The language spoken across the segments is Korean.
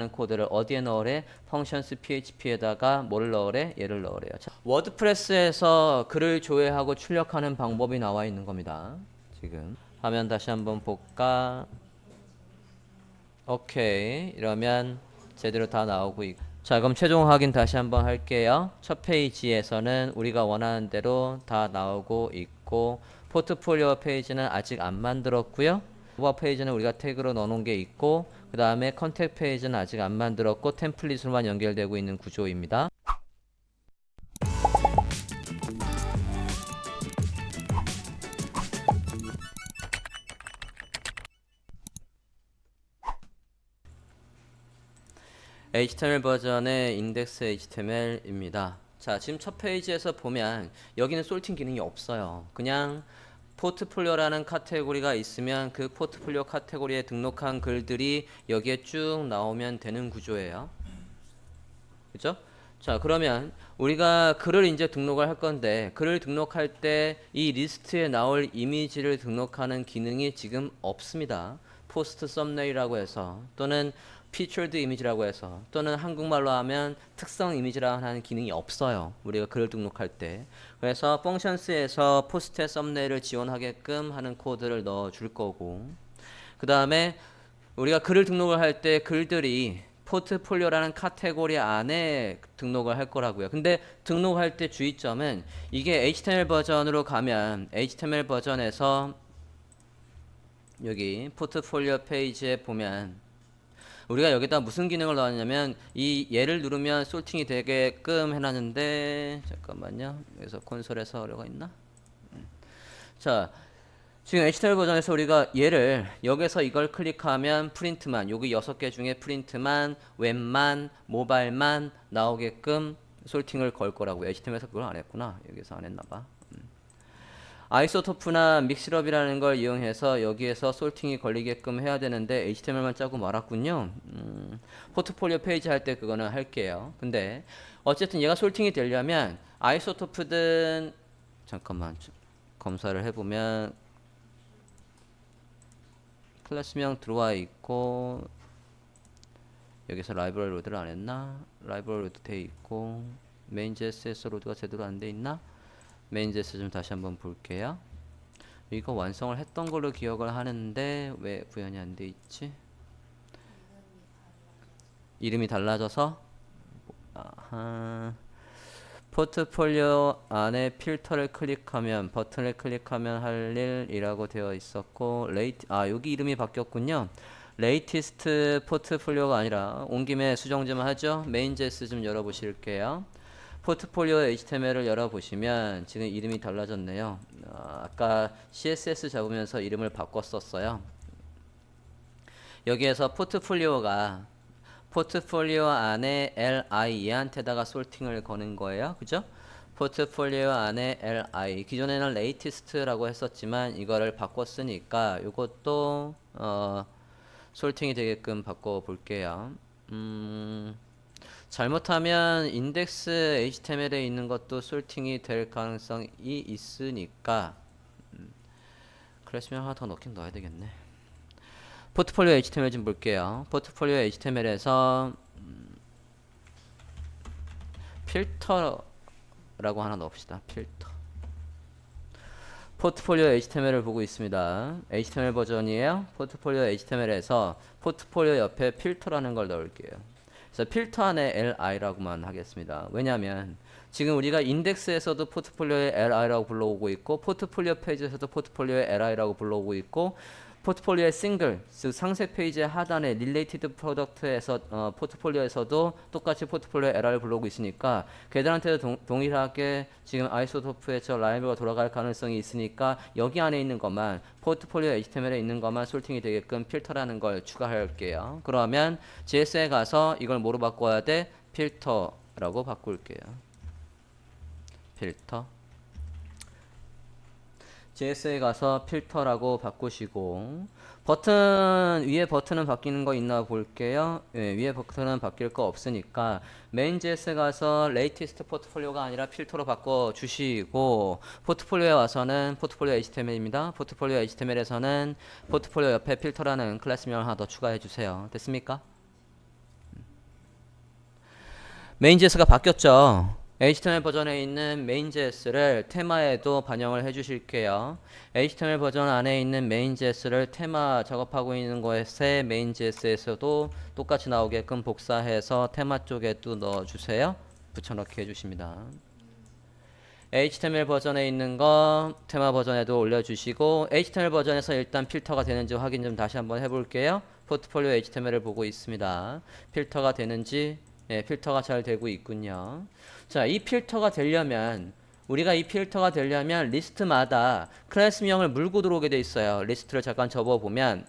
코드를 어디에 넣으래? 펑션스 php에다가 뭐를 넣으래? 얘를 넣으래요. 자, 워드프레스에서 글을 조회하고 출력하는 방법이 나와 있는 겁니다. 지금 화면 다시 한번 볼까? 오케이. 이러면 제대로 다 나오고 있고. 자, 그럼 최종 확인 다시 한번 할게요. 첫 페이지에서는 우리가 원하는 대로 다 나오고 있고, 포트폴리오 페이지는 아직 안 만들었고요. 오버 페이지는 우리가 태그로 넣어놓은 게 있고, 그 다음에 컨택 페이지는 아직 안 만들었고 템플릿으로만 연결되고 있는 구조입니다. HTML 버전의 인덱스 HTML입니다. 자, 지금 첫 페이지에서 보면 여기는 솔팅 기능이 없어요. 그냥 포트폴리오라는 카테고리가 있으면 그 포트폴리오 카테고리에 등록한 글들이 여기에 쭉 나오면 되는 구조예요. 그죠? 자, 그러면 우리가 글을 이제 등록을 할 건데, 글을 등록할 때 이 리스트에 나올 이미지를 등록하는 기능이 지금 없습니다. 포스트 썸네일이라고 해서, 또는 featured 이미지라고 해서, 또는 한국말로 하면 특성 이미지라는 하는 기능이 없어요. 우리가 글을 등록할 때. 그래서 펑션스에서 포스트의 썸네일을 지원하게끔 하는 코드를 넣어 줄 거고, 그 다음에 우리가 글을 등록을 할 때 글들이 포트폴리오라는 카테고리 안에 등록을 할 거라고요. 근데 등록할 때 주의점은 이게 HTML 버전으로 가면 HTML 버전에서 여기 포트폴리오 페이지에 보면 우리가 여기다 무슨 기능을 넣었냐면 이 얘를 누르면 솔팅이 되게끔 해놨는데 잠깐만요. 여기서 콘솔에서 어려가 있나? 자, 지금 HTML 버전에서 우리가 얘를 여기서 이걸 클릭하면 프린트만 여기 6개 중에 프린트만 웹만 모바일만 나오게끔 솔팅을 걸 거라고요. HTML에서 그걸 안 했구나. 여기서 안 했나 봐. 아이소토프나 믹스업이라는 걸 이용해서 여기에서 솔팅이 걸리게끔 해야 되는데 HTML만 짜고 말았군요. 포트폴리오 페이지 할 때 그거는 할게요. 근데 어쨌든 얘가 솔팅이 되려면 아이소토프든 잠깐만 검사를 해보면 클래스명 들어와 있고 여기서 라이브러리 로드를 안 했나? 라이브러리 로드 돼 있고 메인.js 로드가 제대로 안 돼 있나? 메인.js 좀 다시 한번 볼게요. 이거 완성을 했던 걸로 기억을 하는데 왜 구현이 안 돼 있지? 이름이 달라져서 아하. 포트폴리오 안에 필터를 클릭하면 버튼을 클릭하면 할 일이라고 되어 있었고 여기 이름이 바뀌었군요. 레이티스트 포트폴리오가 아니라 온 김에 수정 좀 하죠. 메인.js 좀 열어보실게요. 포트폴리오 HTML을 열어보시면 지금 이름이 달라졌네요. 아까 CSS 잡으면서 이름을 바꿨었어요. 여기에서 포트폴리오 안에 li 얘한테다가 솔팅을 거는 거예요. 그죠? 포트폴리오 안에 li 기존에는 latest라고 했었지만 이거를 바꿨으니까 이것도 솔팅이 되게끔 바꿔 볼게요. 잘못하면 인덱스 HTML에 있는 것도 솔팅이 될 가능성이 있으니까 클래스명 하나 더 넣긴 넣어야 되겠네. 포트폴리오 HTML 좀 볼게요. 포트폴리오 HTML에서 필터라고 하나 넣읍시다. 필터. 포트폴리오 HTML을 보고 있습니다. HTML 버전이에요. 포트폴리오 HTML에서 포트폴리오 옆에 필터라는 걸 넣을게요. 그래서 필터 안에 li라고만 하겠습니다. 왜냐하면 지금 우리가 인덱스에서도 포트폴리오에 li라고 불러오고 있고 포트폴리오 페이지에서도 포트폴리오에 li라고 불러오고 있고 포트폴리오의 싱글, 즉 상세 페이지의 하단에 릴레이티드 프로덕트에서 포트폴리오에서도 똑같이 포트폴리오 LR을 불러오고 있으니까 걔들한테도 동일하게 지금 아이소토프의 저 라이브가 돌아갈 가능성이 있으니까 여기 안에 있는 것만 포트폴리오 HTML에 있는 것만 솔팅이 되게끔 필터라는 걸 추가할게요. 그러면 JS에 가서 이걸 뭐로 바꿔야 돼? 필터라고 바꿀게요. 필터. JS에 가서 필터라고 바꾸시고 위에 버튼은 바뀌는 거 있나 볼게요. 예, 위에 버튼은 바뀔 거 없으니까 메인 JS에 가서 latest 포트폴리오가 아니라 필터로 바꿔 주시고 포트폴리오에 와서는 포트폴리오 HTML입니다. 포트폴리오 HTML에서는 포트폴리오 옆에 필터라는 클래스명을 하나 더 추가해 주세요. 됐습니까? 메인.js가 바뀌었죠. HTML 버전에 있는 메인.js를 테마에도 반영을 해 주실게요. HTML 버전 안에 있는 메인.js를 테마 작업하고 있는 것에 메인.js에서도 똑같이 나오게끔 복사해서 테마 쪽에도 넣어주세요. 붙여넣기 해주십니다. HTML 버전에 있는 거 테마 버전에도 올려주시고, HTML 버전에서 일단 필터가 되는지 확인 좀 다시 한번 해볼게요. 포트폴리오 HTML을 보고 있습니다. 필터가 되는지, 네, 필터가 잘 되고 있군요. 자, 이 필터가 되려면 우리가 이 필터가 되려면 리스트마다 클래스명을 물고 들어오게 돼 있어요. 리스트를 잠깐 접어보면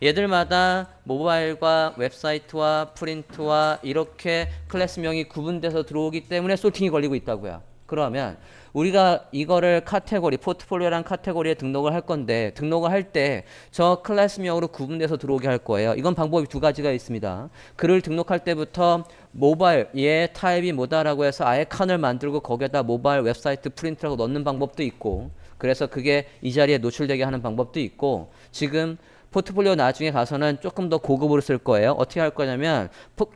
얘들마다 모바일과 웹사이트와 프린트와 이렇게 클래스명이 구분돼서 들어오기 때문에 소팅이 걸리고 있다고요. 그러면 우리가 이거를 카테고리, 포트폴리오라는 카테고리에 등록을 할 건데, 등록을 할 때 저 클래스명으로 구분돼서 들어오게 할 거예요. 이건 방법이 두 가지가 있습니다. 글을 등록할 때부터 모바일, 얘 타입이 뭐다라고 해서 아예 칸을 만들고 거기에다 모바일, 웹사이트, 프린트라고 넣는 방법도 있고, 그래서 그게 이 자리에 노출되게 하는 방법도 있고, 지금 포트폴리오 나중에 가서는 조금 더 고급으로 쓸 거예요. 어떻게 할 거냐면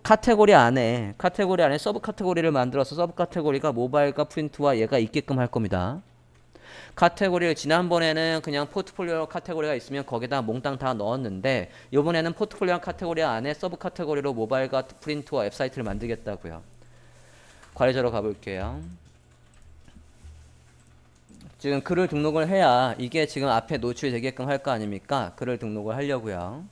카테고리 안에 서브 카테고리를 만들어서 서브 카테고리가 모바일과 프린트와 얘가 있게끔 할 겁니다. 카테고리를 지난번에는 그냥 포트폴리오 카테고리가 있으면 거기다 몽땅 다 넣었는데, 이번에는 포트폴리오 카테고리 안에 서브 카테고리로 모바일과 프린트와 웹사이트를 만들겠다고요. 관리자로 가볼게요. 지금 글을 등록을 해야 이게 지금 앞에 노출이 되게끔 할 거 아닙니까? 글을 등록을 하려고요.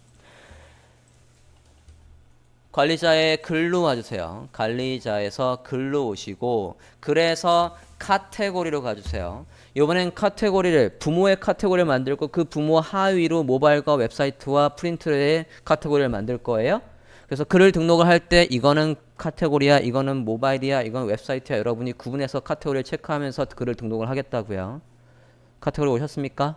관리자의 글로 와주세요. 관리자에서 글로 오시고, 그래서 카테고리로 가주세요. 이번엔 카테고리를, 부모의 카테고리를 만들고 그 부모 하위로 모바일과 웹사이트와 프린트의 카테고리를 만들 거예요. 그래서 글을 등록을 할 때 이거는 카테고리야, 이거는 모바일이야, 이건 웹사이트야, 여러분이 구분해서 카테고리를 체크하면서 글을 등록을 하겠다고요. 카테고리 오셨습니까?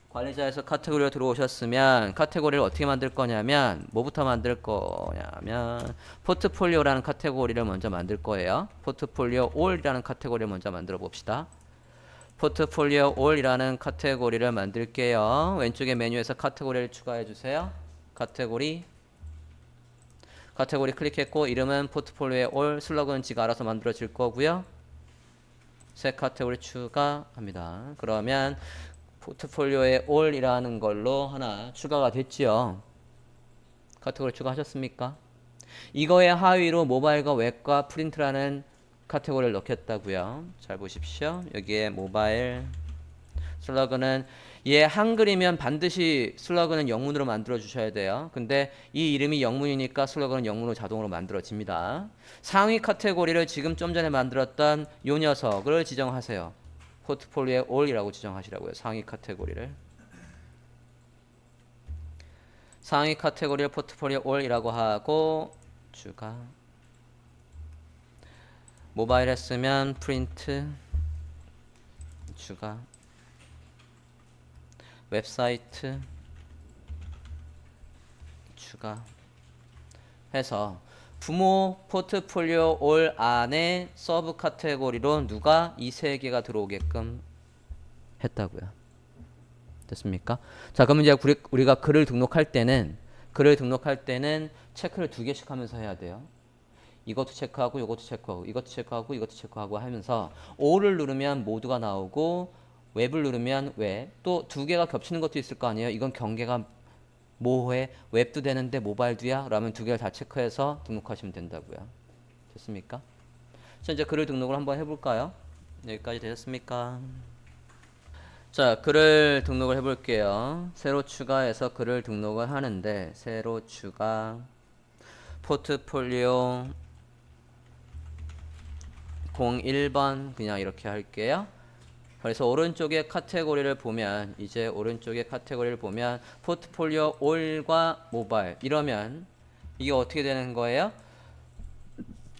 관리자에서 카테고리로 들어오셨으면 카테고리를 어떻게 만들 거냐면, 뭐부터 만들 거냐면 포트폴리오라는 카테고리를 먼저 만들 거예요. 포트폴리오 올이라는 카테고리를 먼저 만들어 봅시다. 포트폴리오 올이라는 카테고리를 만들게요. 왼쪽에 메뉴에서 카테고리를 추가해 주세요. 카테고리 클릭했고, 이름은 포트폴리오 올, 슬러그는 지가 알아서 만들어질 거고요. 새 카테고리 추가합니다. 그러면 포트폴리오에 올이라는 걸로 하나 추가가 됐지요. 카테고리 추가하셨습니까? 이거의 하위로 모바일과 웹과 프린트라는 카테고리를 넣겠다고요. 잘 보십시오. 여기에 모바일 슬러그는, 얘 한글이면 반드시 슬러그는 영문으로 만들어 주셔야 돼요. 근데 이 이름이 영문이니까 슬러그는 영문으로 자동으로 만들어집니다. 상위 카테고리를 지금 좀 전에 만들었던 요 녀석을 지정하세요. 포트폴리오에 올이라고 지정하시라고요. 상위 카테고리를 포트폴리오 올이라고 하고, 추가. 모바일 했으면 프린트 추가. 웹사이트 추가 해서 부모 포트폴리오 올 안에 서브 카테고리로 누가 이 세 개가 들어오게끔 했다고요. 됐습니까? 자, 그러면 이제 우리가 글을 등록할 때는 체크를 두 개씩 하면서 해야 돼요. 이것도 체크하고 이것도 체크하고 이것도 체크하고 이것도 체크하고 하면서 O를 누르면 모두가 나오고, 웹을 누르면 웹, 또 두 개가 겹치는 것도 있을 거 아니에요. 이건 경계가 모호해. 웹도 되는데 모바일도야? 그러면 두 개를 다 체크해서 등록하시면 된다고요. 됐습니까? 자, 이제 글을 등록을 한번 해볼까요? 여기까지 되셨습니까? 자, 글을 등록을 해볼게요. 새로 추가해서 글을 등록을 하는데, 새로 추가 포트폴리오 01번 그냥 이렇게 할게요. 그래서 오른쪽에 카테고리를 보면, 포트폴리오 올과 모바일 이러면 이게 어떻게 되는 거예요?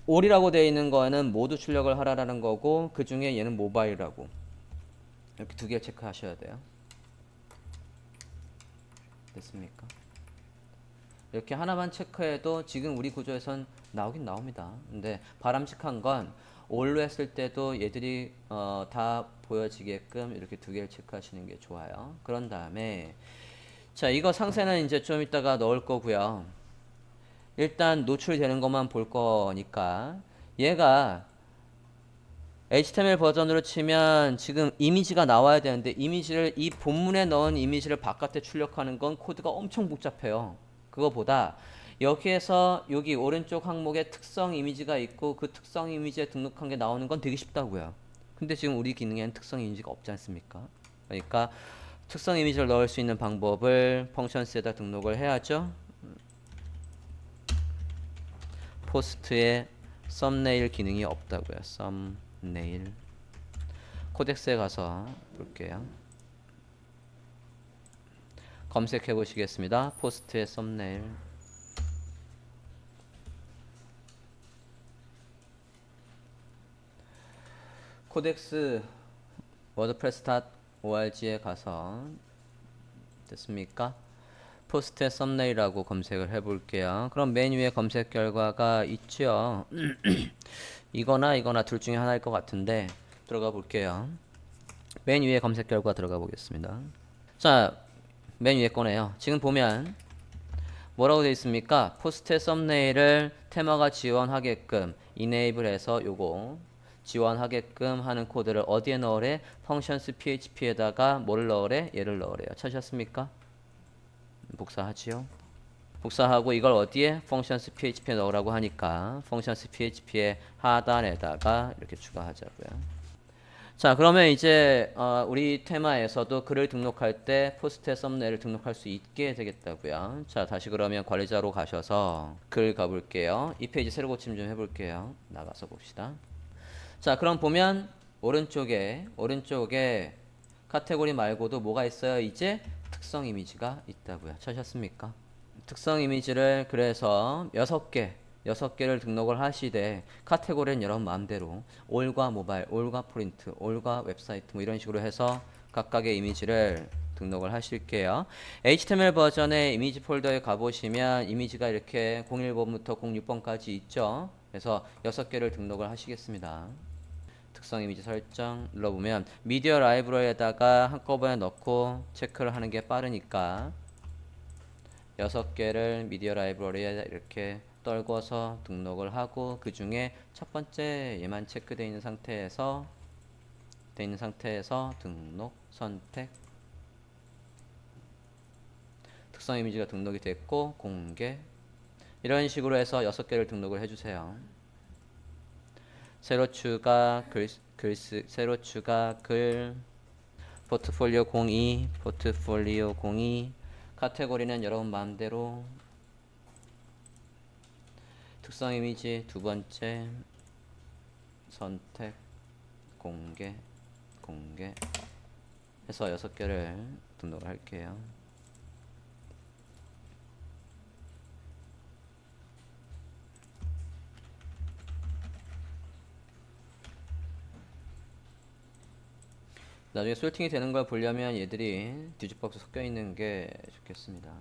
올이라고 되어 있는 거는 모두 출력을 하라는 거고, 그 중에 얘는 모바일이라고, 이렇게 두 개 체크하셔야 돼요. 됐습니까? 이렇게 하나만 체크해도 지금 우리 구조에선 나오긴 나옵니다. 근데 바람직한 건 올로 했을 때도 얘들이 다 보여지게끔 이렇게 두 개를 체크하시는 게 좋아요. 그런 다음에, 자, 이거 상세는 이제 좀 이따가 넣을 거고요. 일단 노출되는 것만 볼 거니까 얘가 HTML 버전으로 치면 지금 이미지가 나와야 되는데 이미지를 이 본문에 넣은 이미지를 바깥에 출력하는 건 코드가 엄청 복잡해요. 그거보다 여기에서 여기 오른쪽 항목에 특성 이미지가 있고 그 특성 이미지에 등록한 게 나오는 건 되게 쉽다고요. 근데 지금 우리 기능에는 특성 이미지가 없지 않습니까? 그러니까 특성 이미지를 넣을 수 있는 방법을 펑션스에다 등록을 해야죠. 포스트에 썸네일 기능이 없다고요. 썸네일 코덱스에 가서 볼게요. 검색해 보시겠습니다. 포스트의 썸네일. 코덱스 wordpress.org에 가서 됐습니까? 포스트의 썸네일이라고 검색을 해볼게요. 그럼 맨 위에 검색 결과가 있죠. 이거나 둘 중에 하나일 것 같은데 들어가 볼게요. 맨 위에 검색 결과 들어가 보겠습니다. 자, 맨 위에 거네요. 지금 보면 뭐라고 되어 있습니까? 포스트의 썸네일을 테마가 지원하게끔 enable해서 요거 지원하게끔 하는 코드를 어디에 넣으래? functions php에다가 뭐를 넣으래? 얘를 넣으래요. 찾으셨습니까? 복사하지요. 복사하고 이걸 어디에? functions php에 넣으라고 하니까 functions php의 하단에다가 이렇게 추가하자고요. 자, 그러면 이제 우리 테마에서도 글을 등록할 때 포스트의 썸네일을 등록할 수 있게 되겠다고요. 자, 다시 그러면 관리자로 가셔서 글 가볼게요. 이 페이지 새로 고침 좀 해볼게요. 나가서 봅시다. 자, 그럼 보면 오른쪽에 카테고리 말고도 뭐가 있어요? 이제 특성 이미지가 있다고요. 찾으셨습니까? 특성 이미지를 그래서 6개를 등록을 하시되 카테고리는 여러분 마음대로 올과 모바일, 올과 프린트, 올과 웹사이트 뭐 이런 식으로 해서 각각의 이미지를 등록을 하실게요. HTML 버전의 이미지 폴더에 가보시면 이미지가 이렇게 01번부터 06번까지 있죠. 그래서 6개를 등록을 하시겠습니다. 특성 이미지 설정 눌러보면 미디어 라이브러리에다가 한꺼번에 넣고 체크를 하는 게 빠르니까 6개를 미디어 라이브러리에 이렇게 떨궈서 등록을 하고 그 중에 첫 번째 얘만 체크되어 있는 상태에서 등록 선택 특성 이미지가 등록이 됐고 공개 이런 식으로 해서 6개를 등록을 해주세요. 새로 추가 글 포트폴리오 02 카테고리는 여러분 마음대로 특성 이미지 두 번째 선택 공개 해서 6개를 등록을 할게요. 나중에 솔팅이 되는 걸 보려면 얘들이 뒤집박스 섞여 있는 게 좋겠습니다.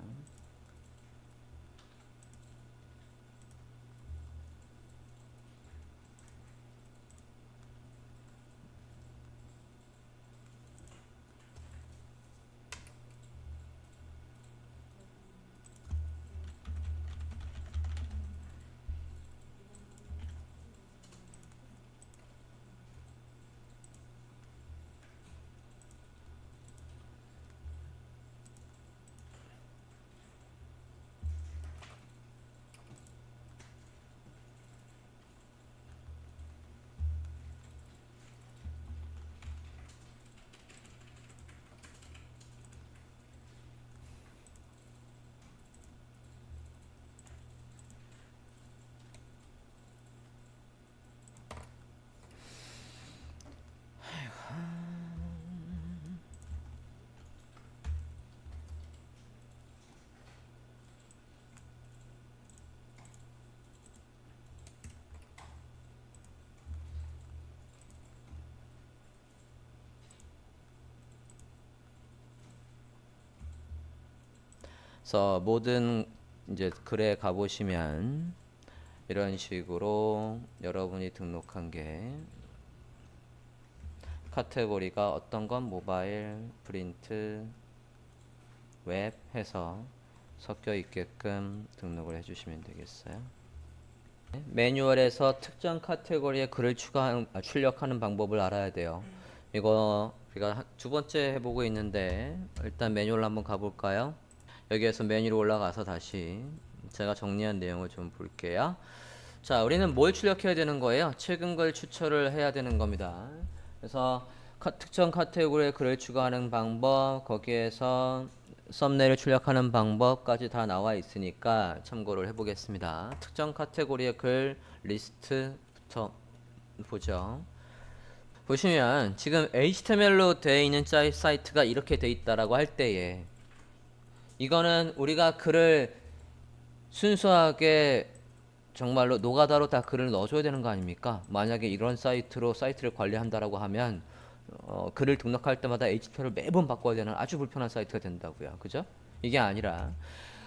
그래서 모든 이제 글에 가보시면 이런 식으로 여러분이 등록한 게 카테고리가 어떤 건 모바일, 프린트, 웹 해서 섞여 있게끔 등록을 해주시면 되겠어요. 매뉴얼에서 특정 카테고리에 글을 출력하는 방법을 알아야 돼요. 이거 우리가 두 번째 해보고 있는데 일단 매뉴얼 한번 가볼까요? 여기에서 메뉴로 올라가서 다시 제가 정리한 내용을 좀 볼게요. 자, 우리는 뭘 출력해야 되는 거예요? 최근 글 추천을 해야 되는 겁니다. 그래서 특정 카테고리에 글을 추가하는 방법, 거기에서 썸네일을 출력하는 방법까지 다 나와 있으니까 참고를 해보겠습니다. 특정 카테고리의 글 리스트부터 보죠. 보시면 지금 HTML로 되어 있는 사이트가 이렇게 되어 있다라고 할 때에 이거는 우리가 글을 순수하게 정말로 노가다로 다 글을 넣어줘야 되는 거 아닙니까? 만약에 이런 사이트를 관리한다라고 하면 글을 등록할 때마다 HTML을 매번 바꿔야 되는 아주 불편한 사이트가 된다고요. 그죠? 이게 아니라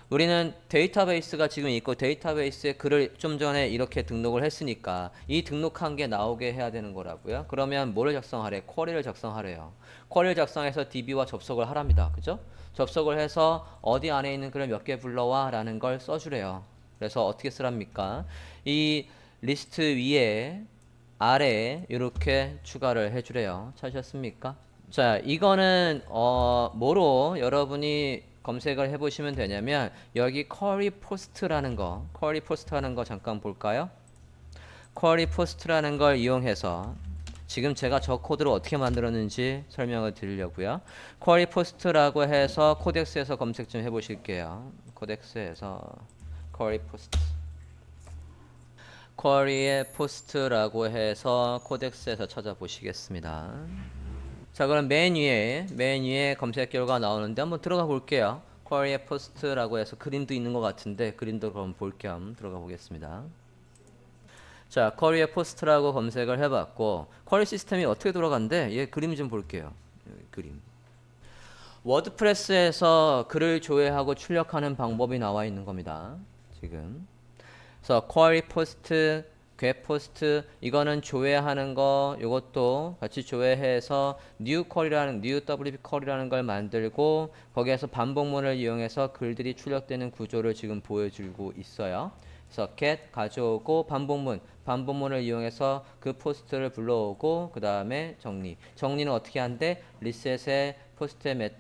우리는 데이터베이스가 지금 있고 데이터베이스에 글을 좀 전에 이렇게 등록을 했으니까 이 등록한 게 나오게 해야 되는 거라고요. 그러면 뭐를 작성하래? 쿼리를 작성하래요. 쿼리를 작성해서 DB와 접속을 하랍니다. 그죠? 접속을 해서 어디 안에 있는 글을 몇 개 불러와 라는 걸 써주래요. 그래서 어떻게 쓰랍니까? 이 리스트 위에 아래에 이렇게 추가를 해주래요. 찾으셨습니까? 자, 이거는 뭐로 여러분이 검색을 해보시면 되냐면 여기 쿼리 포스트라는 거, 쿼리 포스트라는 거 잠깐 볼까요? 쿼리 포스트라는 걸 이용해서 지금 제가 저 코드를 어떻게 만들었는지 설명을 드리려고요. 쿼리 포스트라고 해서 코덱스에서 검색 좀 해보실게요. 코덱스에서 쿼리 포스트. 쿼리의 포스트라고 해서 코덱스에서 찾아보시겠습니다. 자, 그럼 맨 위에 검색 결과 나오는데 한번 들어가 볼게요. 쿼리의 포스트라고 해서 그림도 있는 것 같은데 그림도 그럼 볼 겸 들어가 보겠습니다. 자, 쿼리의 포스트라고 검색을 해봤고 쿼리 시스템이 어떻게 돌아간대? 얘 그림 좀 볼게요. 그림. 워드프레스에서 글을 조회하고 출력하는 방법이 나와 있는 겁니다. 지금. 그래서 쿼리 포스트, get 포스트 이거는 조회하는 거 이것도 같이 조회해서 new WP 쿼리라는 걸 만들고 거기에서 반복문을 이용해서 글들이 출력되는 구조를 지금 보여주고 있어요. 그래서 get 가져오고 반복문을 이용해서 그 포스트를 불러오고 그 다음에 정리는 어떻게 한대? 리셋의 포스트의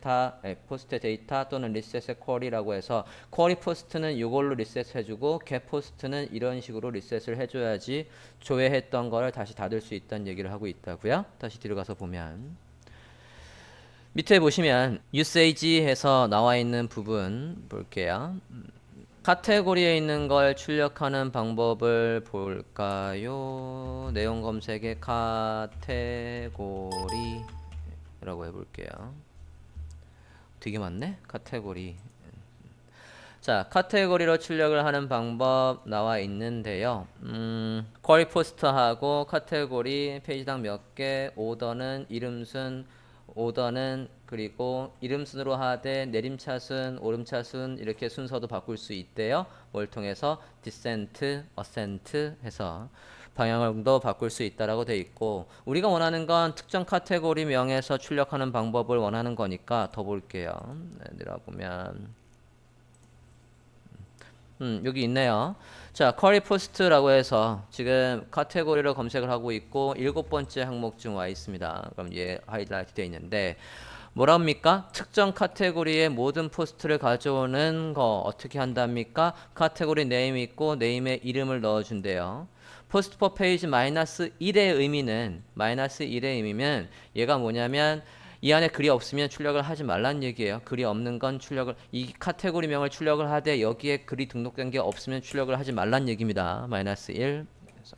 데이터 또는 리셋의 쿼리라고 해서 쿼리 포스트는 이걸로 리셋 해주고 get 포스트는 이런 식으로 리셋을 해줘야지 조회했던 거를 다시 닫을 수 있다는 얘기를 하고 있다고요. 다시 뒤로 가서 보면 밑에 보시면 usage 해서 나와 있는 부분 볼게요. 카테고리에 있는 걸 출력하는 방법을 볼까요? 내용 검색에 카테고리라고 해볼게요. 되게 많네? 카테고리. 자, 카테고리로 출력을 하는 방법 나와 있는데요. 쿼리 포스트하고 카테고리 페이지당 몇 개, 오더는 이름순, 오더는 그리고 이름순으로 하되 내림차순, 오름차순 이렇게 순서도 바꿀 수 있대요. 뭘 통해서 descent, ascent 해서 방향도 바꿀 수 있다라고 돼 있고 우리가 원하는 건 특정 카테고리 명에서 출력하는 방법을 원하는 거니까 더 볼게요. 내려보면 여기 있네요. 자, 쿼리 포스트라고 해서 지금 카테고리로 검색을 하고 있고 7번째 항목 중 와 있습니다. 그럼 얘 하이라이트 되어 있는데 뭐랍니까? 특정 카테고리의 모든 포스트를 가져오는 거 어떻게 한답니까? 카테고리 네임이 있고 네임에 이름을 넣어준대요. 포스트 퍼 페이지 -1의 의미는 -1의 의미면 얘가 뭐냐면 이 안에 글이 없으면 출력을 하지 말라는 얘기예요. 글이 없는 건 이 카테고리명을 출력을 하되 여기에 글이 등록된 게 없으면 출력을 하지 말라는 얘기입니다. -1. 그래서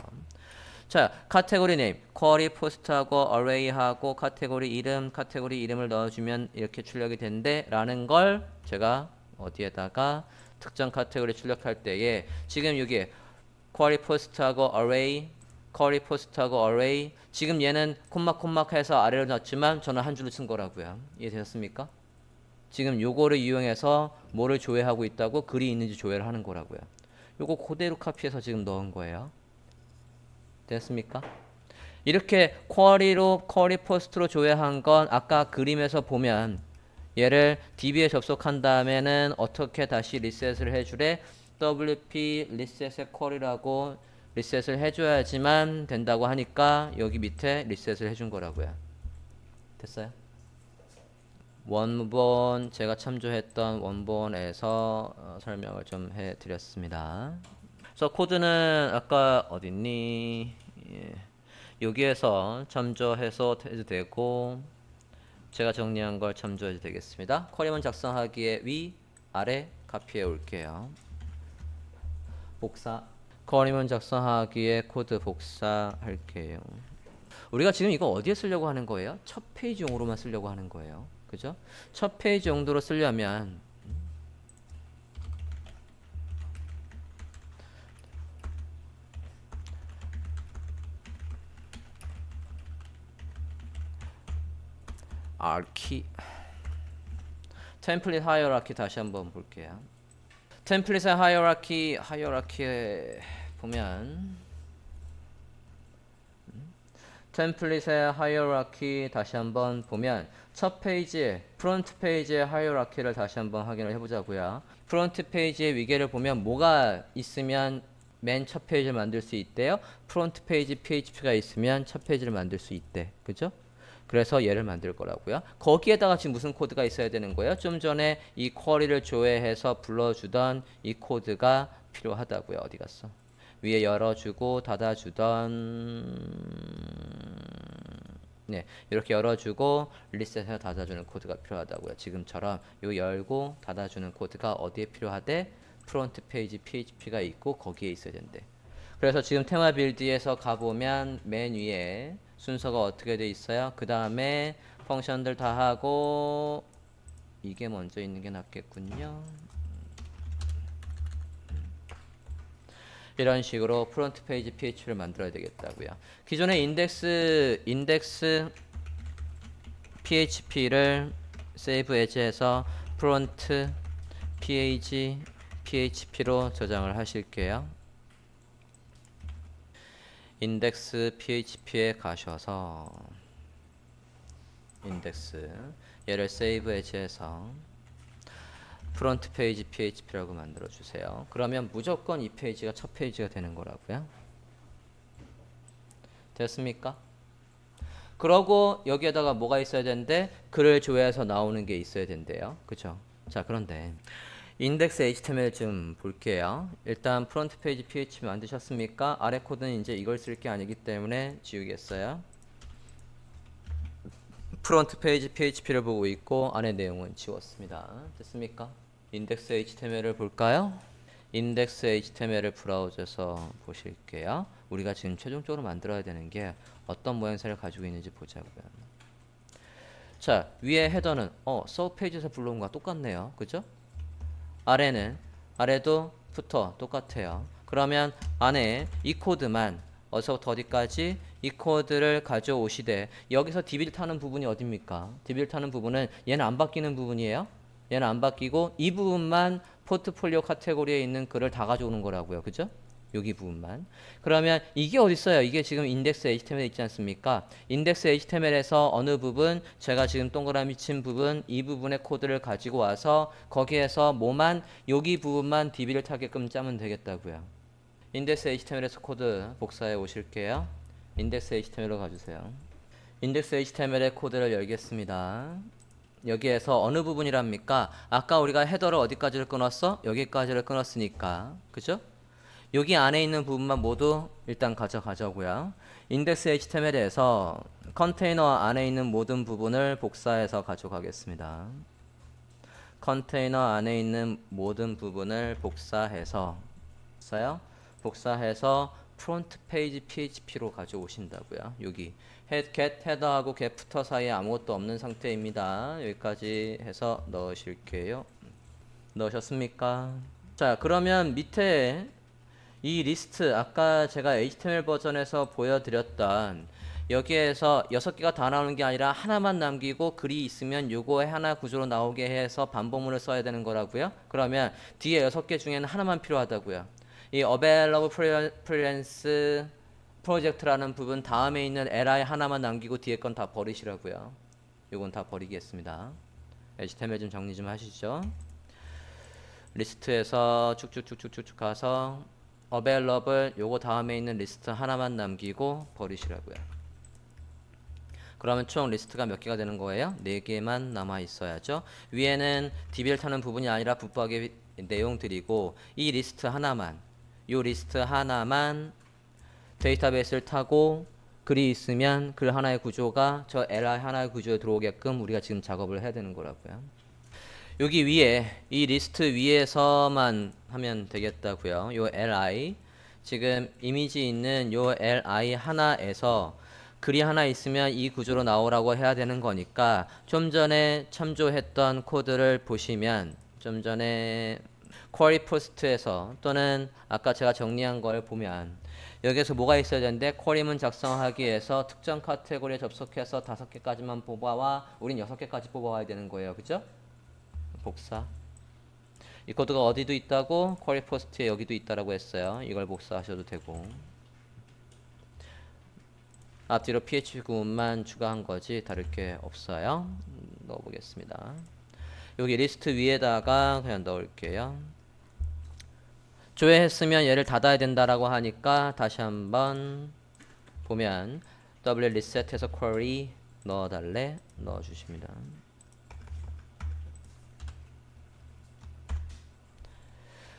자, 카테고리 네임, 쿼리 포스트하고 어레이하고 카테고리 이름을 넣어주면 이렇게 출력이 된대 라는 걸 제가 어디에다가 특정 카테고리 출력할 때에 지금 여기 쿼리 포스트하고 어레이 쿼리 포스트하고 어레이 지금 얘는 콤마 해서 아래로 넣었지만 저는 한 줄로 쓴 거라고요. 이해되셨습니까? 지금 요거를 이용해서 뭐를 조회하고 있다고 글이 있는지 조회를 하는 거라고요. 요거 그대로 카피해서 지금 넣은 거예요. 됐습니까? 이렇게 쿼리 포스트로 조회한 건 아까 그림에서 보면 얘를 DB에 접속한 다음에는 어떻게 다시 리셋을 해주래? WP 리셋의 퀄이라고 리셋을 해줘야지만 된다고 하니까 여기 밑에 리셋을 해준 거라고요. 됐어요? 원본 제가 참조했던 원본에서 설명을 좀 해드렸습니다. 그래서 코드는 아까 어딨니? 예. 여기에서 참조해서 해도 되고 제가 정리한 걸 참조해도 되겠습니다. 쿼리문 작성하기에 위, 아래 카피해 올게요. 복사. 쿼리문 작성하기에 코드 복사할게요. 우리가 지금 이거 어디에 쓰려고 하는 거예요? 첫 페이지용으로만 쓰려고 하는 거예요. 그죠? 첫 페이지 용도로 쓰려면 R키 템플릿 하이어라키 다시 한번 볼게요. 템플릿의 하이어라키에 보면 템플릿의 하이어라키 다시 한번 보면 첫 페이지 프론트 페이지의 하이어라키를 다시 한번 확인을 해보자고요. 프론트 페이지의 위계를 보면 뭐가 있으면 맨 첫 페이지를 만들 수 있대요. 프론트 페이지 PHP가 있으면 첫 페이지를 만들 수 있대. 그죠? 그래서 얘를 만들 거라고요. 거기에다가 지금 무슨 코드가 있어야 되는 거예요? 좀 전에 이 쿼리를 조회해서 불러주던 이 코드가 필요하다고요. 어디 갔어? 위에 열어주고 닫아주던 네, 이렇게 열어주고 리셋해서 닫아주는 코드가 필요하다고요. 지금처럼 요 열고 닫아주는 코드가 어디에 필요하대? 프론트 페이지 PHP가 있고 거기에 있어야 된대. 그래서 지금 테마 빌드에서 가보면 맨 위에 순서가 어떻게 돼 있어요? 그 다음에 펑션들 다 하고 이게 먼저 있는 게 낫겠군요. 이런 식으로 프론트 페이지 PHP를 만들어야 되겠다고요. 기존의 인덱스 PHP를 세이브 에즈해서 프론트 페이지 PHP로 저장을 하실게요. 인덱스 PHP에 가셔서 인덱스 얘를 세이브 에즈해서 프론트 페이지 PHP라고 만들어 주세요. 그러면 무조건 이 페이지가 첫 페이지가 되는 거라고요. 됐습니까? 그러고 여기에다가 뭐가 있어야 되는데 글을 조회해서 나오는 게 있어야 된대요. 그죠? 자, 그런데 인덱스 HTML 좀 볼게요. 일단 프론트 페이지 PHP 만드셨습니까? 아래 코드는 이제 이걸 쓸 게 아니기 때문에 지우겠어요. 프론트 페이지 PHP를 보고 있고 안에 내용은 지웠습니다. 됐습니까? 인덱스 HTML을 볼까요? 인덱스 HTML을 브라우저에서 보실게요. 우리가 지금 최종적으로 만들어야 되는 게 어떤 모양새를 가지고 있는지 보자고요. 자, 위에 헤더는 서브 페이지에서 불러온 거와 똑같네요. 그죠? 아래도 부터 똑같아요. 그러면 안에 이 코드만 어디서부터 어디까지 이 코드를 가져오시되 여기서 DB를 타는 부분이 어딥니까? DB를 타는 부분은 얘는 안 바뀌는 부분이에요. 얘는 안 바뀌고 이 부분만 포트폴리오 카테고리에 있는 글을 다 가져오는 거라고요. 그죠? 여기 부분만. 그러면 이게 어디 있어요? 이게 지금 인덱스 HTML에 있지 않습니까? 인덱스 HTML에서 어느 부분, 제가 지금 동그라미 친 부분, 이 부분의 코드를 가지고 와서 거기에서 뭐만, 여기 부분만 DB를 타게끔 짜면 되겠다고요. 인덱스 HTML에서 코드 복사해 오실게요. 인덱스 HTML로 가주세요. 인덱스 HTML의 코드를 열겠습니다. 여기에서 어느 부분이랍니까? 아까 우리가 헤더를 어디까지를 끊었어? 여기까지를 끊었으니까. 그죠? 여기 안에 있는 부분만 모두 일단 가져가자고요. 인덱스 HTML에서 컨테이너 안에 있는 모든 부분을 복사해서 가져가겠습니다. 컨테이너 안에 있는 모든 부분을 복사해서 프론트 페이지 PHP로 가져오신다고요. 여기 get 헤더하고 get footer 사이에 아무것도 없는 상태입니다. 여기까지 해서 넣으실게요. 넣으셨습니까? 자, 그러면 밑에 이 리스트 아까 제가 HTML 버전에서 보여드렸던 여기에서 6개가 다 나오는 게 아니라 하나만 남기고 글이 있으면 요거에 하나 구조로 나오게 해서 반복문을 써야 되는 거라고요. 그러면 뒤에 6개 중에는 하나만 필요하다고요. 이 Available Freelance Project라는 부분 다음에 있는 li 하나만 남기고 뒤에 건 다 버리시라고요. 요건 다 버리겠습니다. HTML 좀 정리 좀 하시죠. 리스트에서 쭉쭉쭉쭉쭉 가서 available 요거 다음에 있는 리스트 하나만 남기고 버리시라고요. 그러면 총 리스트가 몇 개가 되는 거예요? 4개만 남아 있어야죠. 위에는 DB를 타는 부분이 아니라 붙박의 내용들이고 이 리스트 하나만 요 리스트 하나만 데이터베이스를 타고 글이 있으면 글 하나의 구조가 저 li 하나의 구조에 들어오게끔 우리가 지금 작업을 해야 되는 거라고요. 여기 위에 이 리스트 위에서만 하면 되겠다고요. 요 li 지금 이미지 있는 요 li 하나에서 글이 하나 있으면 이 구조로 나오라고 해야 되는 거니까 좀 전에 참조했던 코드를 보시면 좀 전에 쿼리 포스트에서 또는 아까 제가 정리한 걸 보면 여기에서 뭐가 있어야 되는데 쿼리문 작성하기 위해서 특정 카테고리에 접속해서 5개까지만 뽑아와 우린 6개까지 뽑아와야 되는 거예요. 그죠? 복사. 이 코드가 어디도 있다고? 쿼리 포스트에 여기도 있다라고 했어요. 이걸 복사하셔도 되고. 앞뒤로 PHP 구문만 추가한 거지 다를 게 없어요. 넣어보겠습니다. 여기 리스트 위에다가 그냥 넣을게요. 조회했으면 얘를 닫아야 된다라고 하니까 다시 한번 보면 w reset해서 query 넣어달래 넣어주십니다.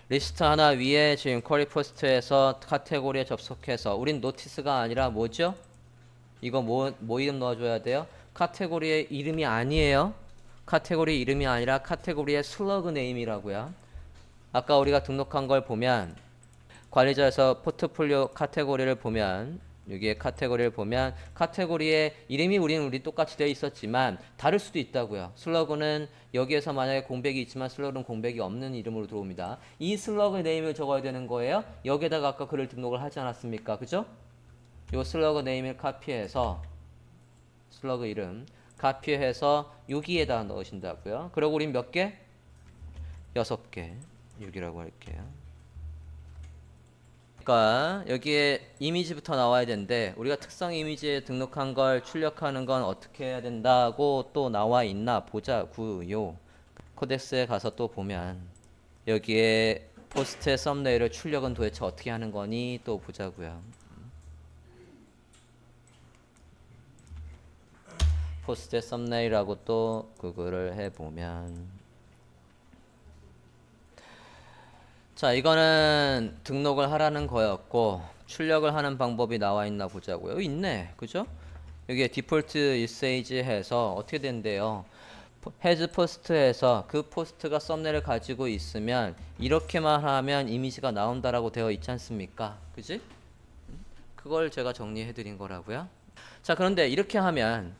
리스트 하나 위에 지금 쿼리 포스트에서 카테고리에 접속해서 우린 노티스가 아니라 뭐죠? 이거 뭐 이름 넣어줘야 돼요? 카테고리의 이름이 아니에요. 카테고리 이름이 아니라 카테고리의 슬러그 네임이라고요. 아까 우리가 등록한 걸 보면 관리자에서 포트폴리오 카테고리를 보면 여기에 카테고리를 보면 카테고리의 이름이 우리 똑같이 되어 있었지만 다를 수도 있다고요. 슬러그는 여기에서 만약에 공백이 있지만 슬러그는 공백이 없는 이름으로 들어옵니다. 이 슬러그 네임을 적어야 되는 거예요. 여기에다가 아까 글을 등록을 하지 않았습니까? 그죠? 요 슬러그 네임을 카피해서 슬러그 이름 카피해서 여기에다 넣으신다고요. 그리고 우린 몇 개? 6개. 6이라고 할게요. 그러니까 여기에 이미지부터 나와야 되는데 우리가 특성 이미지에 등록한 걸 출력하는 건 어떻게 해야 된다고 또 나와 있나 보자고요. 코덱스에 가서 또 보면 여기에 포스트의 썸네일을 출력은 도대체 어떻게 하는 거니 또 보자고요. 포스트의 썸네일하고 또 구글을 해보면 자 이거는 등록을 하라는 거였고 출력을 하는 방법이 나와 있나 보자고요. 여기 있네. 그죠? 여기에 디폴트 usage 해서 어떻게 된대요? has 포스트에서 그 포스트가 썸네일을 가지고 있으면 이렇게만 하면 이미지가 나온다라고 되어 있지 않습니까? 그지? 그걸 제가 정리해 드린 거라고요. 자 그런데 이렇게 하면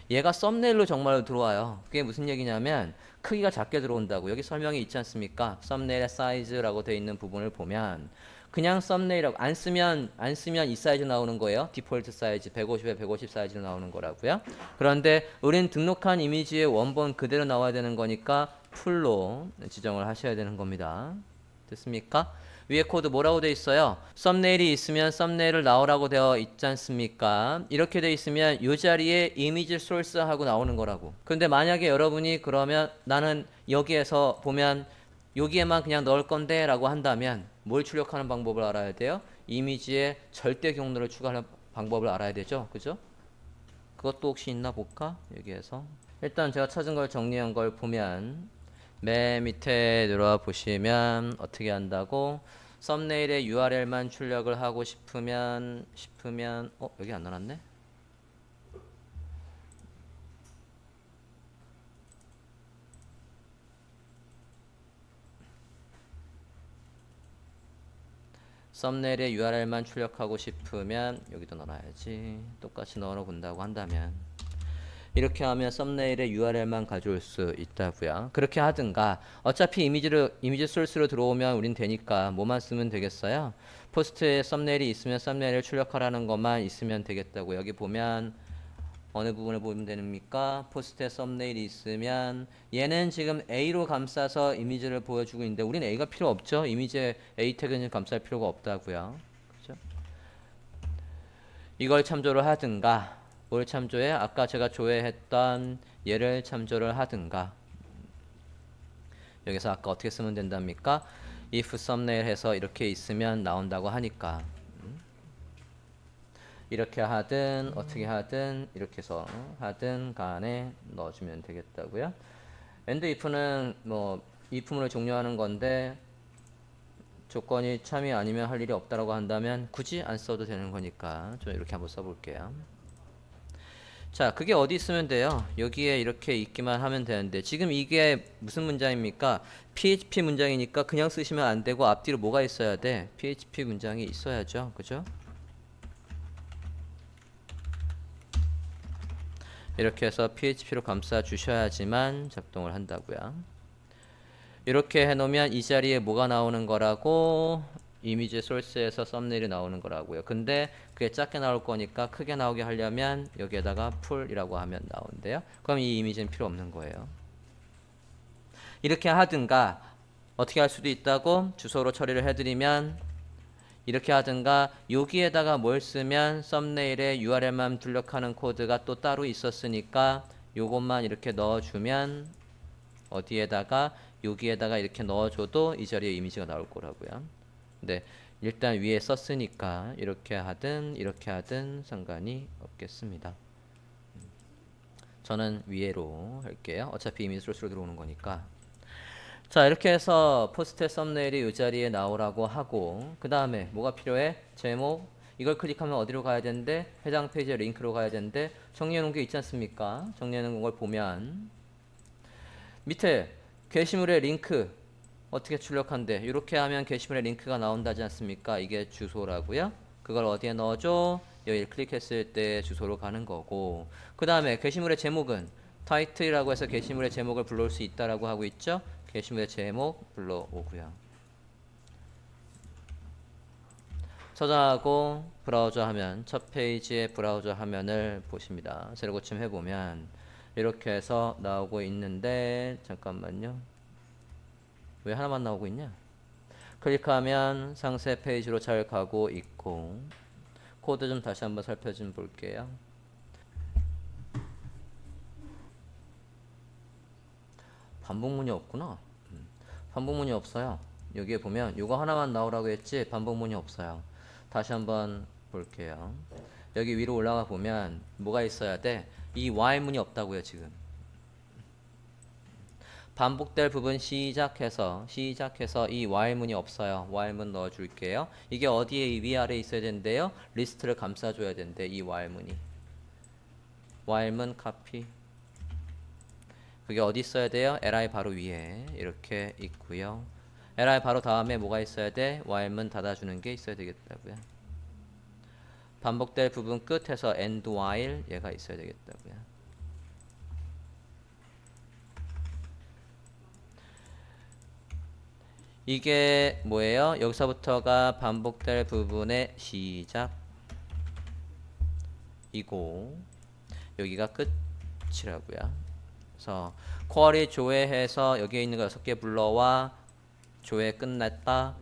얘가 썸네일로 정말로 들어와요. 그게 무슨 얘기냐면 크기가 작게 들어온다고. 여기 설명이 있지 않습니까? 썸네일의 사이즈라고 되어 있는 부분을 보면 그냥 썸네일이라고 안 쓰면 이 사이즈 나오는 거예요. 디폴트 사이즈 150에 150 사이즈로 나오는 거라고요. 그런데 우린 등록한 이미지의 원본 그대로 나와야 되는 거니까 풀로 지정을 하셔야 되는 겁니다. 됐습니까? 위에 코드 뭐라고 되어 있어요? 썸네일이 있으면 썸네일을 나오라고 되어 있지 않습니까? 이렇게 되어 있으면 이 자리에 이미지 소스 하고 나오는 거라고. 근데 만약에 여러분이 그러면 나는 여기에서 보면 여기에만 그냥 넣을 건데 라고 한다면 뭘 출력하는 방법을 알아야 돼요? 이미지에 절대 경로를 추가하는 방법을 알아야 되죠. 그죠? 그것도 혹시 있나 볼까? 여기에서 일단 제가 찾은 걸 정리한 걸 보면 맨 밑에 들어와 보시면 어떻게 한다고 썸네일의 URL만 출력을 하고 싶으면 여기 안 넣어놨네. 썸네일의 URL만 출력하고 싶으면 여기도 넣어놔야지. 똑같이 넣어 본다고 한다면 이렇게 하면 썸네일의 URL만 가져올 수 있다고요. 그렇게 하든가 어차피 이미지 소스로 들어오면 우린 되니까 뭐만 쓰면 되겠어요? 포스트에 썸네일이 있으면 썸네일을 출력하라는 것만 있으면 되겠다고. 여기 보면 어느 부분을 보면 됩니까? 포스트에 썸네일이 있으면 얘는 지금 A로 감싸서 이미지를 보여주고 있는데 우린 A가 필요 없죠. 이미지에 A 태그는 감쌀 필요가 없다고요. 그죠? 이걸 참조를 하든가 뭘 참조해? 아까 제가 조회했던 얘를 참조를 하든가. 여기서 아까 어떻게 쓰면 된답니까? if 썸네일 해서 이렇게 있으면 나온다고 하니까 이렇게 하든 어떻게 하든 이렇게 해서 하든 간에 넣어주면 되겠다고요. and if는 뭐 if문을 종료하는 건데 조건이 참이 아니면 할 일이 없다라고 한다면 굳이 안 써도 되는 거니까 좀 이렇게 한번 써볼게요. 자, 그게 어디 있으면 돼요? 여기에 이렇게 있기만 하면 되는데 지금 이게 무슨 문장입니까? PHP 문장이니까 그냥 쓰시면 안 되고 앞뒤로 뭐가 있어야 돼? PHP 문장이 있어야죠. 그죠? 이렇게 해서 PHP로 감싸 주셔야지만 작동을 한다고요. 이렇게 해놓으면 이 자리에 뭐가 나오는 거라고? 이미지 소스에서 썸네일이 나오는 거라고요. 근데 그게 작게 나올 거니까 크게 나오게 하려면 여기에다가 풀이라고 하면 나온대요. 그럼 이 이미지는 필요 없는 거예요. 이렇게 하든가 어떻게 할 수도 있다고 주소로 처리를 해드리면 이렇게 하든가 여기에다가 뭘 쓰면 썸네일에 URL만 출력하는 코드가 또 따로 있었으니까 요것만 이렇게 넣어주면 어디에다가 여기에다가 이렇게 넣어줘도 이 자리에 이미지가 나올 거라고요. 근데 일단 위에 썼으니까 이렇게 하든 상관이 없겠습니다. 저는 위에로 할게요. 어차피 이미지 소스로 들어오는 거니까. 자, 이렇게 해서 포스트의 썸네일이 이 자리에 나오라고 하고 그 다음에 뭐가 필요해? 제목. 이걸 클릭하면 어디로 가야 되는데? 해당 페이지에 링크로 가야 되는데 정리해 놓은 게 있지 않습니까? 정리해 놓은 걸 보면 밑에 게시물의 링크 어떻게 출력한대? 이렇게 하면 게시물의 링크가 나온다지 않습니까? 이게 주소라고요. 그걸 어디에 넣어줘? 여기 클릭했을 때 주소로 가는 거고 그 다음에 게시물의 제목은 타이틀이라고 해서 게시물의 제목을 불러올 수 있다라고 하고 있죠. 게시물의 제목 불러오고요. 저장하고 브라우저 화면 첫 페이지의 브라우저 화면을 보십니다. 새로 고침 해보면 이렇게 해서 나오고 있는데 잠깐만요. 왜 하나만 나오고 있냐? 클릭하면 상세 페이지로 잘 가고 있고 코드 좀 다시 한번 살펴좀 볼게요. 반복문이 없구나. 반복문이 없어요. 여기에 보면 이거 하나만 나오라고 했지 반복문이 없어요. 다시 한번 볼게요. 여기 위로 올라가 보면 뭐가 있어야 돼? 이 while문이 없다고요 지금. 반복될 부분 시작해서 이 while문이 없어요. while문 넣어줄게요. 이게 어디에 위아래에 있어야 되는데요? 리스트를 감싸줘야 되는데 이 while문이. while문 카피. 그게 어디 있어야 돼요? li 바로 위에 이렇게 있고요. li 바로 다음에 뭐가 있어야 돼? while문 닫아주는 게 있어야 되겠다고요. 반복될 부분 끝에서 end while 얘가 있어야 되겠다고요. 이게 뭐예요? 여기서부터가 반복될 부분의 시작이고 여기가 끝이라고요. 그래서 쿼리 조회해서 여기에 있는 거 6개 불러와 조회 끝났다.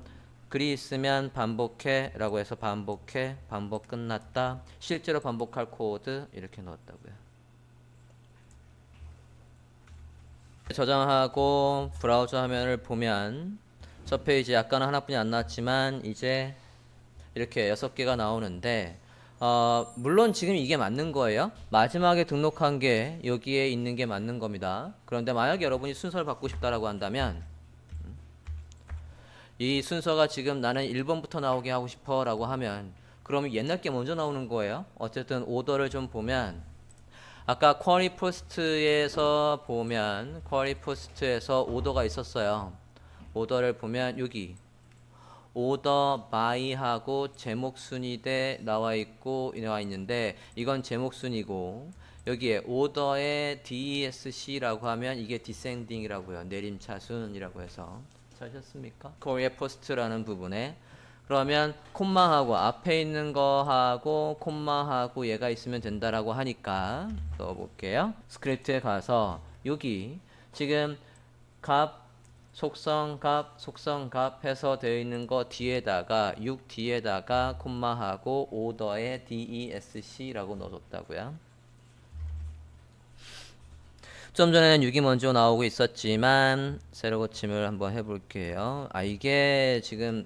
글이 있으면 반복해 라고 해서 반복해 반복 끝났다. 실제로 반복할 코드 이렇게 넣었다고요. 저장하고 브라우저 화면을 보면 첫 페이지 아까는 하나뿐이 안 나왔지만 이제 이렇게 6개가 나오는데 물론 지금 이게 맞는 거예요. 마지막에 등록한 게 여기에 있는 게 맞는 겁니다. 그런데 만약 여러분이 순서를 바꾸고 싶다라고 한다면 이 순서가 지금 나는 1번부터 나오게 하고 싶어 라고 하면 그러면 옛날 게 먼저 나오는 거예요. 어쨌든 오더를 좀 보면 아까 쿼리 포스트에서 보면 쿼리 포스트에서 오더가 있었어요. 오더를 보면 여기 오더 바이하고 제목 순위대 나와 있는데 이건 제목 순위고 여기에 오더의 DESC라고 하면 이게 디센딩이라고요. 내림차순이라고 해서 찾으셨습니까? 코리아 포스트라는 부분에 그러면 콤마하고 앞에 있는 거하고 콤마하고 얘가 있으면 된다라고 하니까 넣어볼게요. 스크립트에 가서 여기 지금 값 속성값 해서 되어 있는 거 뒤에다가 6 뒤에다가 콤마하고 오더의 DESC라고 넣어줬다고요. 좀 전에는 6이 먼저 나오고 있었지만 세로 고침을 한번 해볼게요. 이게 지금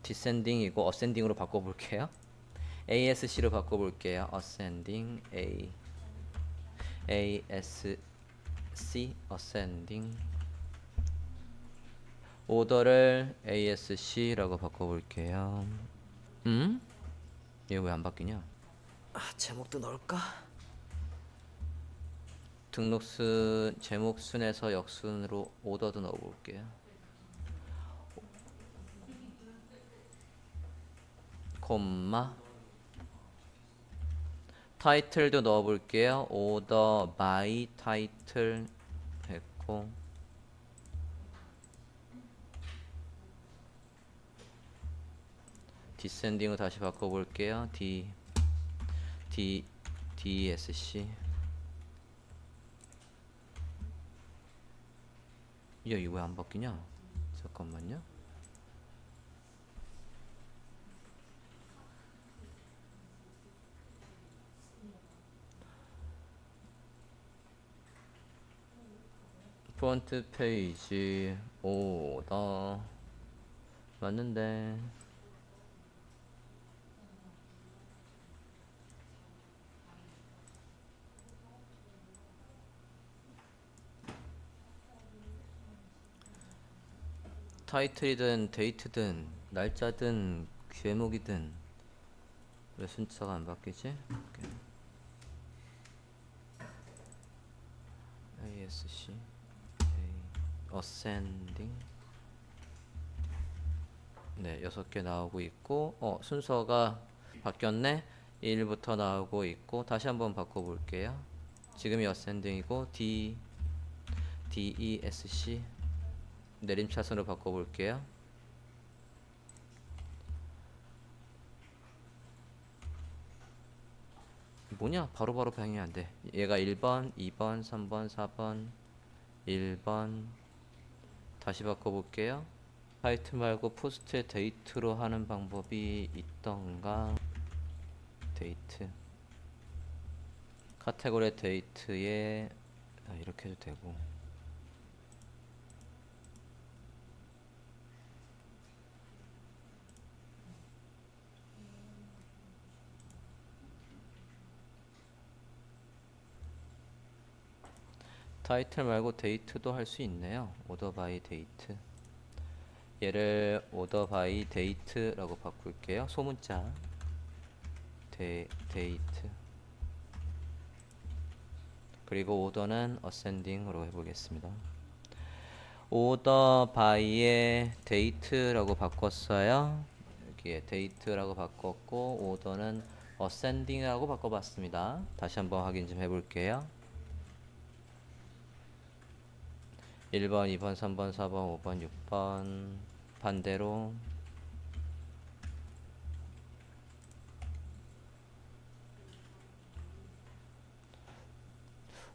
디센딩이고 어센딩으로 바꿔볼게요. ASC로 바꿔볼게요. ascending ASC ascending 오더를 ASC라고 바꿔볼게요. 얘 왜 안 바뀌냐? 제목도 넣을까? 등록순 제목순에서 역순으로 오더도 넣어볼게요. 콤마 타이틀도 넣어볼게요. 오더 바이 타이틀 했고 디센딩으로 다시 바꿔볼게요. DSC 야 이거 왜 안 바뀌냐? 잠깐만요. 프론트 페이지 오더 맞는데 타이틀이든 데이트든 날짜든 제목이든 왜 순서가 안 바뀌지? ASC ascending 네 6개 나오고 있고 순서가 바뀌었네. 1부터 나오고 있고 다시 한번 바꿔볼게요. 지금이 ascending이고 DESC 내림차순으로 바꿔볼게요. 뭐냐? 바로바로 방영이 안돼. 얘가 1번 2번 3번 4번 1번 다시 바꿔볼게요. 타이틀 말고 포스트에 데이트로 하는 방법이 있던가. 데이트 카테고리 데이트에 이렇게 해도 되고 타이틀 말고 데이트도 할 수 있네요. 오더 바이 데이트 얘를 오더 바이 데이트라고 바꿀게요. 소문자 데이트 그리고 오더는 어센딩으로 해보겠습니다. 오더 바이의 데이트라고 바꿨어요. 여기에 데이트라고 바꿨고 오더는 어센딩이라고 바꿔봤습니다. 다시 한번 확인 좀 해볼게요. 1번, 2번, 3번, 4번, 5번, 6번 반대로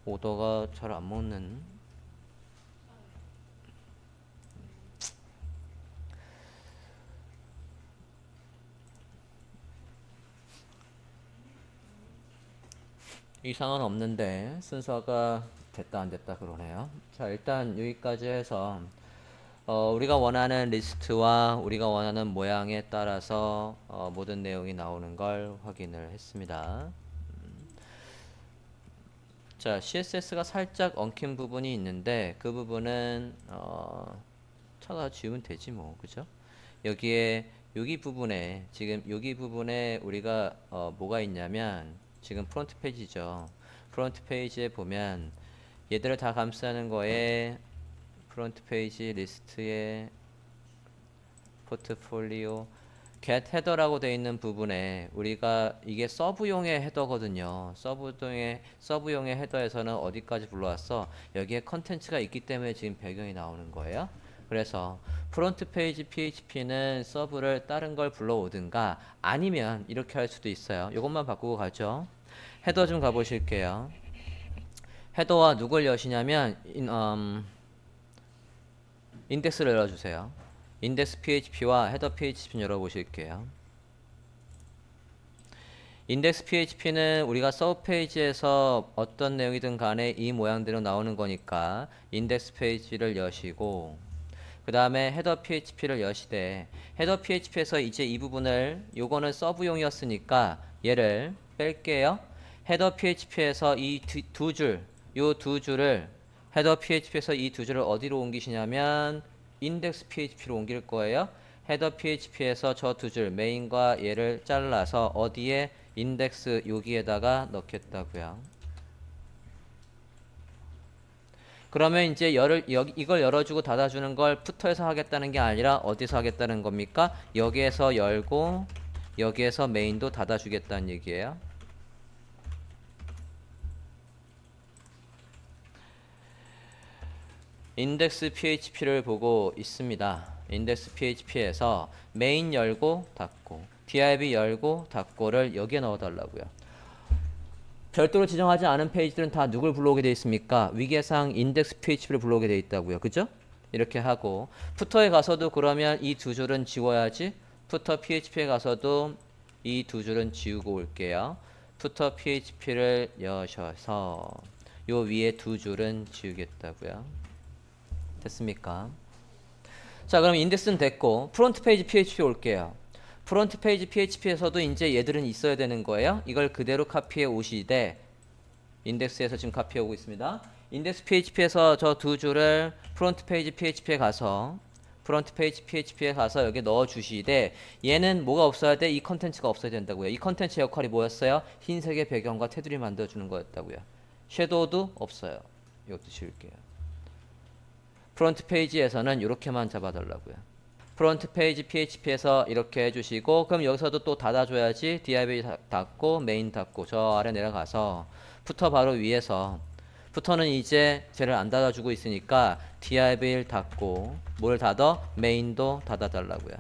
오더가 잘 안 먹는 이상은 없는데 순서가 됐다 안 됐다 그러네요. 자 일단 여기까지 해서 우리가 원하는 리스트와 우리가 원하는 모양에 따라서 모든 내용이 나오는 걸 확인을 했습니다. 자 CSS가 살짝 엉킨 부분이 있는데 그 부분은 찾아 지우면 되지 뭐 그죠? 여기에 여기 부분에 지금 여기 부분에 우리가 뭐가 있냐면 지금 프론트 페이지죠. 프론트 페이지에 보면 얘들을 다 감싸는 거에 프론트 페이지 리스트에 포트폴리오 get 헤더라고 되어 있는 부분에 우리가 이게 서브용의 헤더거든요. 서브용의 헤더에서는 어디까지 불러왔어? 여기에 컨텐츠가 있기 때문에 지금 배경이 나오는 거예요. 그래서 프론트 페이지 PHP는 서브를 다른 걸 불러오든가 아니면 이렇게 할 수도 있어요. 이것만 바꾸고 가죠. 헤더 좀 가보실게요. 헤더와 누굴 여시냐면 인덱스를 열어주세요. 인덱스 PHP와 헤더 PHP 열어보실게요. 인덱스 PHP는 우리가 서브 페이지에서 어떤 내용이든 간에 이 모양대로 나오는 거니까 인덱스 페이지를 여시고 그 다음에 헤더 PHP를 여시되 헤더 PHP에서 이제 이 부분을 요거는 서브용이었으니까 얘를 뺄게요. 헤더 PHP에서 이 두 줄, 요 두 줄을 헤더 PHP에서 이 두 줄을 어디로 옮기시냐면 인덱스 PHP로 옮길 거예요. 헤더 PHP에서 저 두 줄 메인과 얘를 잘라서 어디에 인덱스 여기에다가 넣겠다고요. 그러면 이제 이걸 열어주고 닫아주는 걸 푸터에서 하겠다는 게 아니라 어디서 하겠다는 겁니까? 여기에서 열고 여기에서 메인도 닫아주겠다는 얘기예요. 인덱스 PHP를 보고 있습니다. 인덱스 PHP에서 메인 열고 닫고 div 열고 닫고를 여기에 넣어달라고요. 별도로 지정하지 않은 페이지들은 다 누굴 불러오게 되어 있습니까? 위계상 인덱스 PHP를 불러오게 되어 있다고요. 그죠? 이렇게 하고 푸터에 가서도 그러면 이 두 줄은 지워야지. 푸터 PHP에 가서도 이 두 줄은 지우고 올게요. 푸터 PHP를 여셔서 요 위에 두 줄은 지우겠다고요. 됐습니까? 자, 그럼 인덱스는 됐고 프론트 페이지 PHP 올게요. 프론트 페이지 PHP에서도 이제 얘들은 있어야 되는 거예요. 이걸 그대로 카피해 오시되 인덱스에서 지금 카피해 오고 있습니다. 인덱스 PHP에서 저 두 줄을 프론트 페이지 PHP에 가서 여기 넣어 주시되 얘는 뭐가 없어야 돼? 이 컨텐츠가 없어야 된다고요. 이 컨텐츠 역할이 뭐였어요? 흰색의 배경과 테두리 만들어 주는 거였다고요. 섀도우도 없어요. 이것도 지울게요. 프론트 페이지에서는 이렇게만 잡아달라고요. 프론트 페이지 PHP에서 이렇게 해주시고 그럼 여기서도 또 닫아줘야지. div 닫고 메인 닫고 저 아래 내려가서 푸터 바로 위에서 푸터는 이제 쟤를 안 닫아주고 있으니까 div 닫고 뭘 닫아? 메인도 닫아달라고요.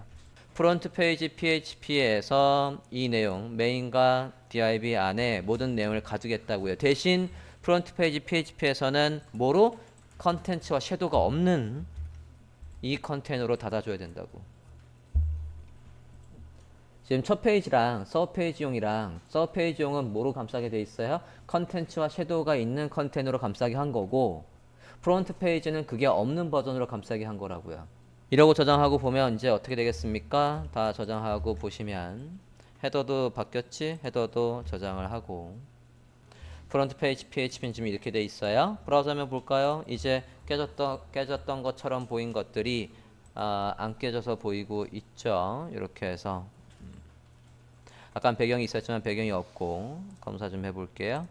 프론트 페이지 PHP에서 이 내용 메인과 div 안에 모든 내용을 가두겠다고요. 대신 프론트 페이지 PHP에서는 뭐로? 컨텐츠와 섀도우가 없는 이 컨테이너로 닫아줘야 된다고. 지금 첫 페이지랑 서브 페이지용이랑 서브 페이지용은 뭐로 감싸게 돼 있어요? 컨텐츠와 섀도우가 있는 컨테이너로 감싸게 한 거고 프론트 페이지는 그게 없는 버전으로 감싸게 한 거라고요. 이러고 저장하고 보면 이제 어떻게 되겠습니까? 다 저장하고 보시면 헤더도 바뀌었지? 헤더도 저장을 하고 프론트 페이지 PHP는 지금 이렇게 돼 있어요. 브라우저면 볼까요? 이제 깨졌던 것처럼 보인 것들이 안 깨져서 보이고 있죠. 이렇게 해서 아까 배경이 있었지만 배경이 없고 검사 좀 해볼게요.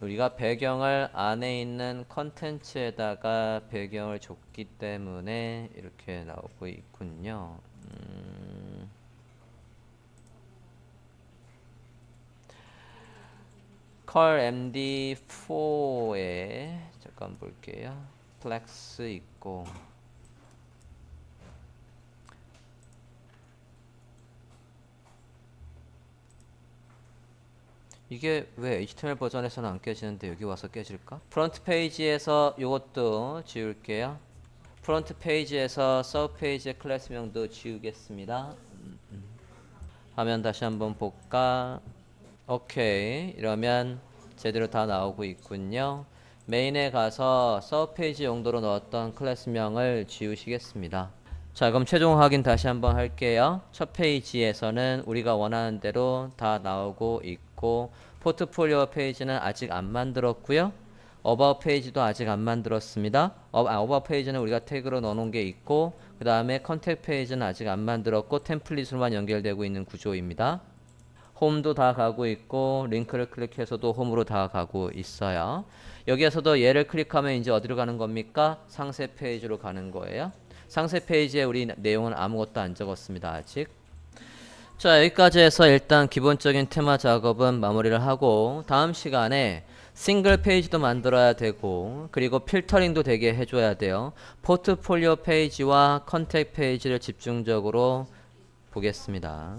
우리가 배경을 안에 있는 컨텐츠에다가 배경을 줬기 때문에 이렇게 나오고 있군요. 컬 MD4에 잠깐 볼게요. 플렉스 있고 이게 왜 HTML 버전에서는 안 깨지는데 여기 와서 깨질까? 프론트 페이지에서 이것도 지울게요. 프론트 페이지에서 서브 페이지의 클래스명도 지우겠습니다. 화면 다시 한번 볼까? 오케이. 이러면 제대로 다 나오고 있군요. 메인에 가서 서브 페이지 용도로 넣었던 클래스명을 지우시겠습니다. 자, 그럼 최종 확인 다시 한번 할게요. 첫 페이지에서는 우리가 원하는 대로 다 나오고 있고 포트폴리오 페이지는 아직 안 만들었고요. 어바웃 페이지도 아직 안 만들었습니다. 어바웃 페이지는 우리가 태그로 넣어놓은 게 있고 그 다음에 컨택 페이지는 아직 안 만들었고 템플릿으로만 연결되고 있는 구조입니다. 홈도 다 가고 있고 링크를 클릭해서도 홈으로 다 가고 있어요. 여기에서도 얘를 클릭하면 이제 어디로 가는 겁니까? 상세 페이지로 가는 거예요. 상세 페이지에 우리 내용은 아무것도 안 적었습니다. 아직. 자, 여기까지 해서 일단 기본적인 테마 작업은 마무리를 하고 다음 시간에 싱글 페이지도 만들어야 되고 그리고 필터링도 되게 해줘야 돼요. 포트폴리오 페이지와 컨택 페이지를 집중적으로 보겠습니다.